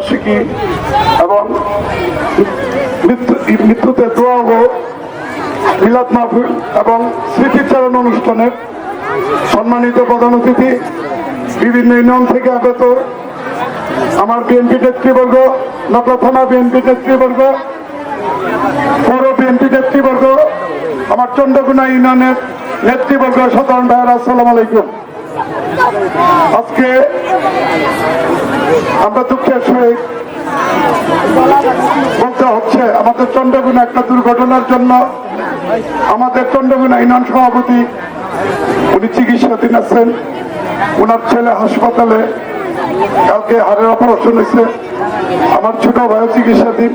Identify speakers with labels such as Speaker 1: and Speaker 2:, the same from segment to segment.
Speaker 1: বার্ষিকী এবং মৃত্যুতে দোয়া ও মিলাদ মাহফিল এবং স্মৃতিচারণ অনুষ্ঠানের সম্মানিত প্রধান অতিথি, বিভিন্ন ইউনিয়ন থেকে আগত আমার বিএনপি নেতৃবর্গ, নকলা থানা বিএনপি নেতৃবর্গ, পৌর বিএনপি নেতৃবর্গ, আমার চন্দ্রগুনা ইউনিয়নের নেতৃবর্গ, সাধারণ ভাইয়েরা, আসসালামু আলাইকুম। আজকে আমরা দুঃখের সহিত বলতে হচ্ছে আমাদের চন্দ্রগুনা একটা দুর্ঘটনার জন্য আমাদের চন্দ্রগুনা ইউনিয়ন সভাপতি উনি চিকিৎসাধীন আছেন। ওনার ছেলে হাসপাতালে, কালকে হাড়ের অপারেশন হয়েছে। আমার ছোট ভাইও চিকিৎসাধীন,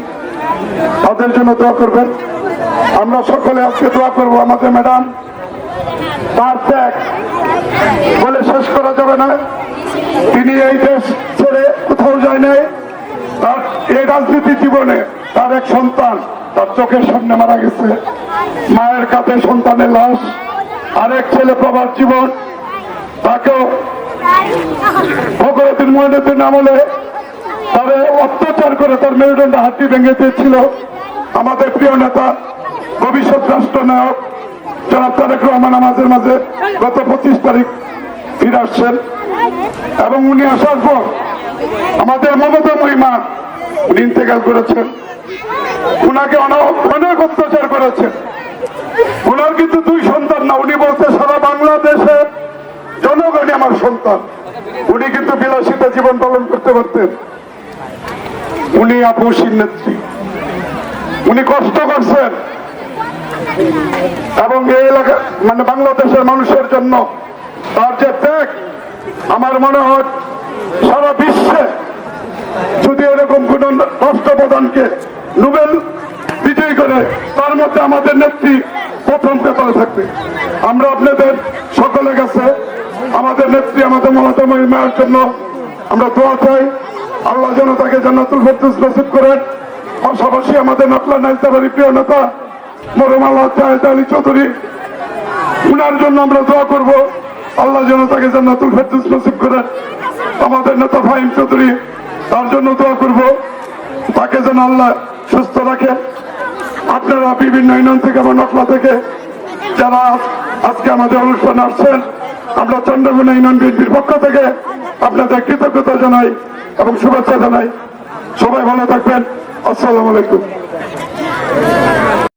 Speaker 1: তাদের জন্য দোয়া করবেন। আমরা সকলে আজকে দোয়া করবো আমাদের ম্যাডাম, তার ত্যাগ বলে শেষ করা যাবে না। তিনি এই দেশ ছেড়ে কোথাও যায় নাই। তার এই রাজনীতি জীবনে তার এক সন্তান তার চোখের সামনে মারা গেছে, মায়ের কাঁধে সন্তানের লাশ। আরেক ছেলে প্রবাস জীবন, তাকেও ফখরুদ্দিন মঈনুদ্দিন আমলে তাদের অত্যাচার করে তার মেরুদণ্ড হাড্ডি ভেঙে দিয়েছিল। আমাদের প্রিয় নেতা, ভবিষ্যৎ রাষ্ট্রনায়ক জনাব তারেক রহমান আমাদের মাঝে গত 25 তারিখ ফিরে আসছেন এবং উনি আসার পর আমাদের মমতা মহিমা উনি ইন্তেকাল করেছেন। উনাকে অনেক অত্যাচার করেছেন। ওনার কিন্তু 2 সন্তান না, উনি বলতে সারা বাংলাদেশে জনগণই আমার সন্তান। উনি কিন্তু বিলাসিতা জীবন পালন করতে পারতেন। উনি আপসীর নেত্রী, উনি কষ্ট করছেন এবং এই এলাকা মানে বাংলাদেশের মানুষের জন্য তার যে ত্যাগ, আমার মনে হয় সারা বিশ্বে যদি এরকম কোন রাষ্ট্রপ্রধানকে নোবেল বিজয়ী করে তার মধ্যে আমাদের নেত্রী প্রথম পেপারে থাকবে। আমরা আপনাদের সকলের কাছে আমাদের নেত্রী, আমাদের মমতা মহিমার জন্য আমরা দোয়া চাই। আল্লাহ যেন তাকে জান্নাতুল ফেরদৌস নসিব করেন। পাশাপাশি আমাদের নকলা নাইতাবাড়ি প্রিয় নেতা মরহুম আল্লাহ জাহেদ আলী চৌধুরী, উনার জন্য আমরা দোয়া করব। আল্লাহ যেন তাকে জান্নাতুল ফেরদৌস নসিব করেন। আমাদের নেতা ফাহিম চৌধুরী, তার জন্য দোয়া করব, তাকে যেন আল্লাহ সুস্থ রাখেন। আপনারা বিভিন্ন ইউনিয়ন থেকে এবং নকলা থেকে যারা আজকে আমাদের অনুষ্ঠানে আসছেন, আমরা চন্দ্রগুনা ইউনিয়ন বিএনপির পক্ষ থেকে আপনাদের কৃতজ্ঞতা জানাই এবং শুভেচ্ছা জানাই। সবাই ভালো থাকবেন। আসসালামু আলাইকুম।